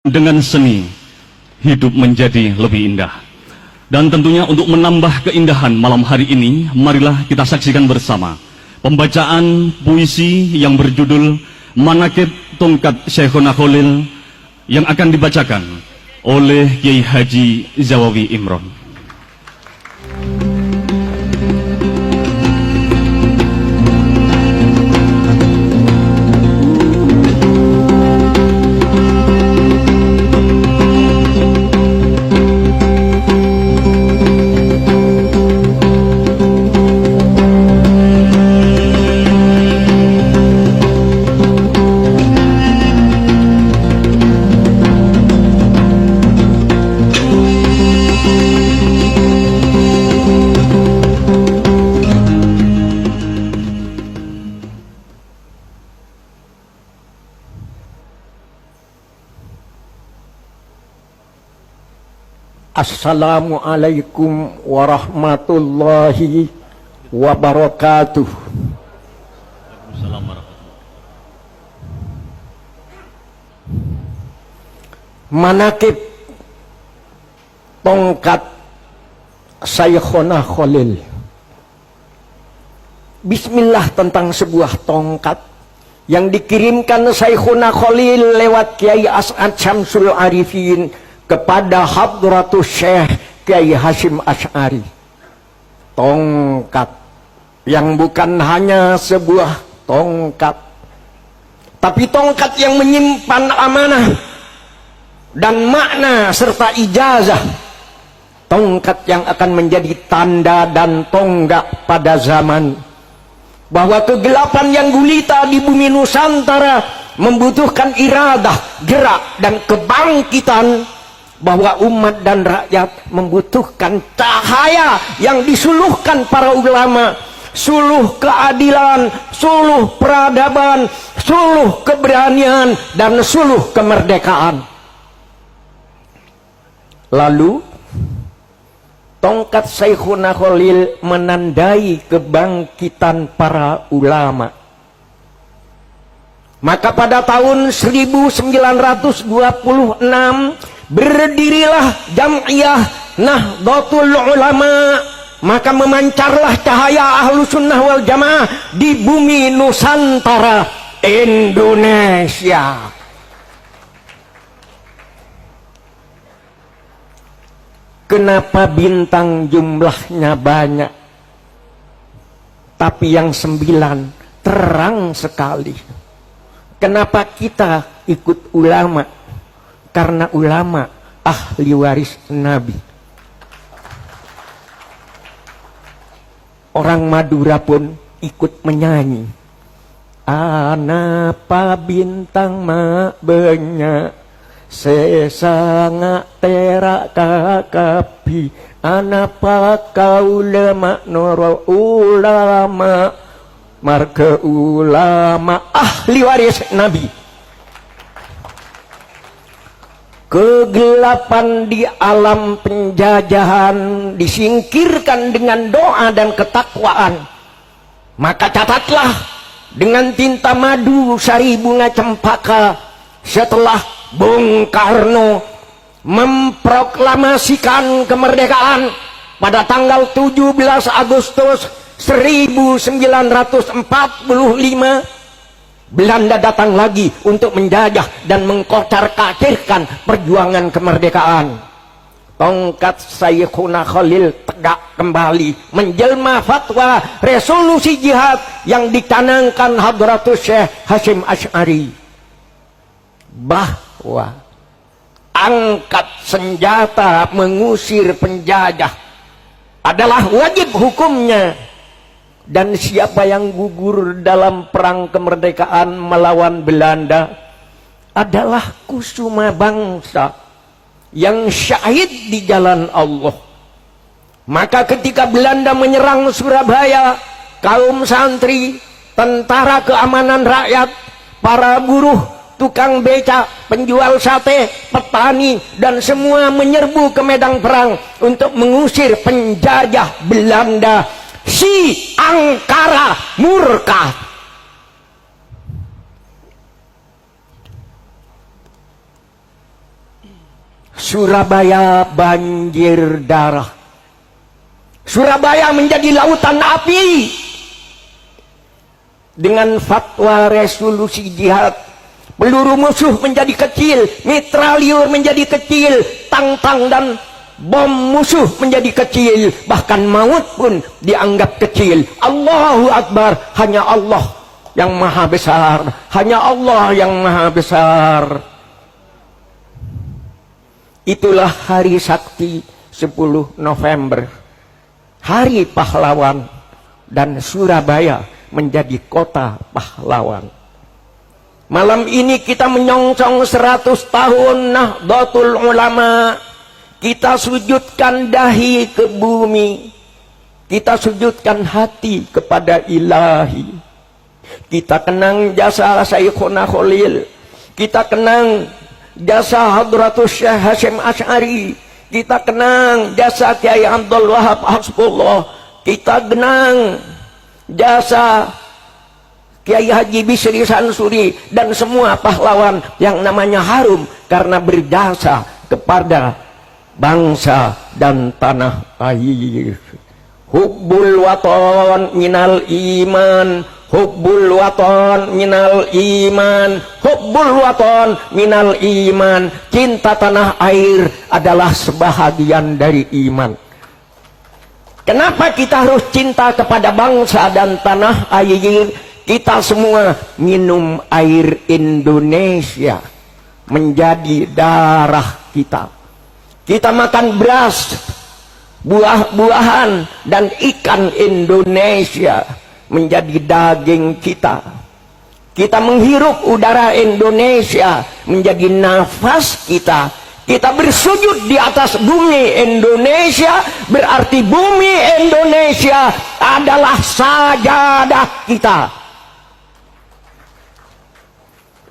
Dengan seni, hidup menjadi lebih indah. Dan tentunya untuk menambah keindahan malam hari ini, marilah kita saksikan bersama pembacaan puisi yang berjudul Manaqib Tongkat Syekhona Khalil yang akan dibacakan oleh Kiai Haji Zawawi Imron. Assalamualaikum warahmatullahi wabarakatuh. Manaqib Tongkat Syekhona Khalil. Bismillah tentang sebuah tongkat yang dikirimkan Syekhona Khalil lewat Kiai As'ad Syamsul Arifin kepada Hadratus Syekh Kiai Hasyim Asy'ari. Tongkat yang bukan hanya sebuah tongkat, tapi tongkat yang menyimpan amanah dan makna serta ijazah. Tongkat yang akan menjadi tanda dan tonggak pada zaman bahwa kegelapan yang gulita di bumi Nusantara membutuhkan iradah, gerak dan kebangkitan, bahwa umat dan rakyat membutuhkan cahaya yang disuluhkan para ulama, suluh keadilan, suluh peradaban, suluh keberanian, dan suluh kemerdekaan. Lalu tongkat Syekhona Khalil menandai kebangkitan para ulama. Maka pada tahun 1926 berdirilah Jam'iyah Nahdlatul Ulama, maka memancarlah cahaya Ahlus Sunnah wal Jamaah di bumi Nusantara Indonesia. Kenapa bintang jumlahnya banyak, tapi yang 9 terang sekali? Kenapa kita ikut ulama? Karena ulama ahli waris Nabi. Orang Madura pun ikut menyanyi. Anapa bintang mak banyak, sesanga terak kakapi. Anapa kau lemak noro ulama, marga ulama ahli waris Nabi. Kegelapan di alam penjajahan disingkirkan dengan doa dan ketakwaan. Maka catatlah dengan tinta madu sari bunga cempaka, setelah Bung Karno memproklamasikan kemerdekaan pada tanggal 17 Agustus 1945, Belanda datang lagi untuk menjajah dan mengkocar-kacirkan perjuangan kemerdekaan. Tongkat Syekhona Khalil tegak kembali menjelma fatwa resolusi jihad yang dicanangkan Hadratus Syekh Hasyim Asy'ari, bahwa angkat senjata mengusir penjajah adalah wajib hukumnya. Dan siapa yang gugur dalam perang kemerdekaan melawan Belanda adalah kusuma bangsa yang syahid di jalan Allah. Maka ketika Belanda menyerang Surabaya, kaum santri, tentara keamanan rakyat, para buruh, tukang beca, penjual sate, petani, dan semua menyerbu ke medan perang untuk mengusir penjajah Belanda. Si angkara murka. Surabaya banjir darah. Surabaya menjadi lautan api. Dengan fatwa resolusi jihad, peluru musuh menjadi kecil, mitralyur menjadi kecil, tang-tang dan bom musuh menjadi kecil, bahkan maut pun dianggap kecil. Allahu Akbar, hanya Allah yang maha besar, hanya Allah yang maha besar. Itulah hari sakti 10 November, hari pahlawan, dan Surabaya menjadi kota pahlawan. Malam ini kita menyongsong 100 tahun Nahdlatul Ulama. Kita sujudkan dahi ke bumi, kita sujudkan hati kepada Ilahi. Kita kenang jasa Syekhuna Khalil, kita kenang jasa Hadratus Syekh Hasyim Asy'ari, kita kenang jasa Kiai Abdul Wahab Hasbullah, kita kenang jasa Kiai Haji Bisri Sansuri, dan semua pahlawan yang namanya harum karena berjasa kepada bangsa dan tanah air. Hubbul waton minal iman, hubbul waton minal iman, hubbul waton minal iman. Cinta tanah air adalah sebahagian dari iman. Kenapa kita harus cinta kepada bangsa dan tanah air? Kita semua minum air Indonesia menjadi darah kita. Kita makan beras, buah-buahan, dan ikan Indonesia menjadi daging kita. Kita menghirup udara Indonesia menjadi nafas kita. Kita bersujud di atas bumi Indonesia, berarti bumi Indonesia adalah sajadah kita.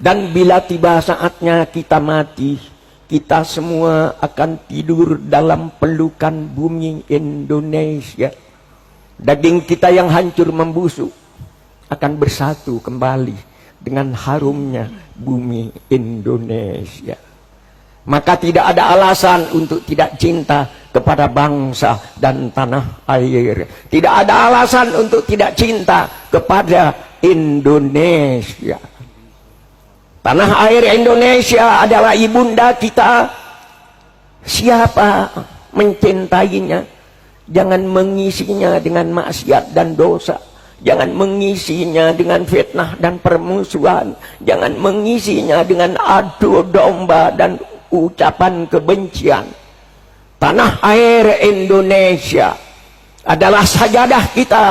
Dan bila tiba saatnya kita mati, kita semua akan tidur dalam pelukan bumi Indonesia. Daging kita yang hancur membusuk akan bersatu kembali dengan harumnya bumi Indonesia. Maka tidak ada alasan untuk tidak cinta kepada bangsa dan tanah air. Tidak ada alasan untuk tidak cinta kepada Indonesia. Tanah air Indonesia adalah ibunda kita. Siapa mencintainya, jangan mengisinya dengan maksiat dan dosa. Jangan mengisinya dengan fitnah dan permusuhan. Jangan mengisinya dengan adu domba dan ucapan kebencian. Tanah air Indonesia adalah sajadah kita.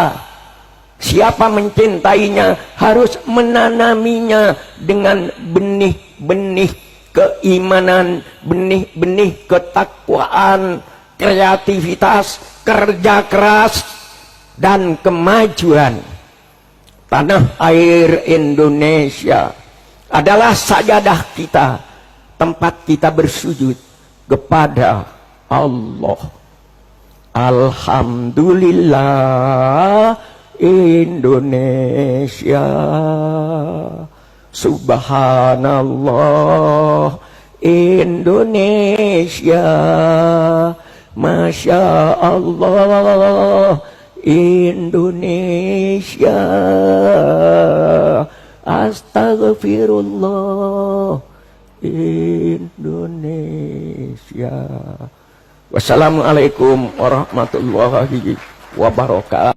Siapa mencintainya harus menanaminya dengan benih-benih keimanan, benih-benih ketakwaan, kreativitas, kerja keras, dan kemajuan. Tanah air Indonesia adalah sajadah kita, tempat kita bersujud kepada Allah. Alhamdulillah Indonesia, subhanallah Indonesia, masya Allah Indonesia, astagfirullah Indonesia. Wassalamualaikum warahmatullahi wabarakatuh.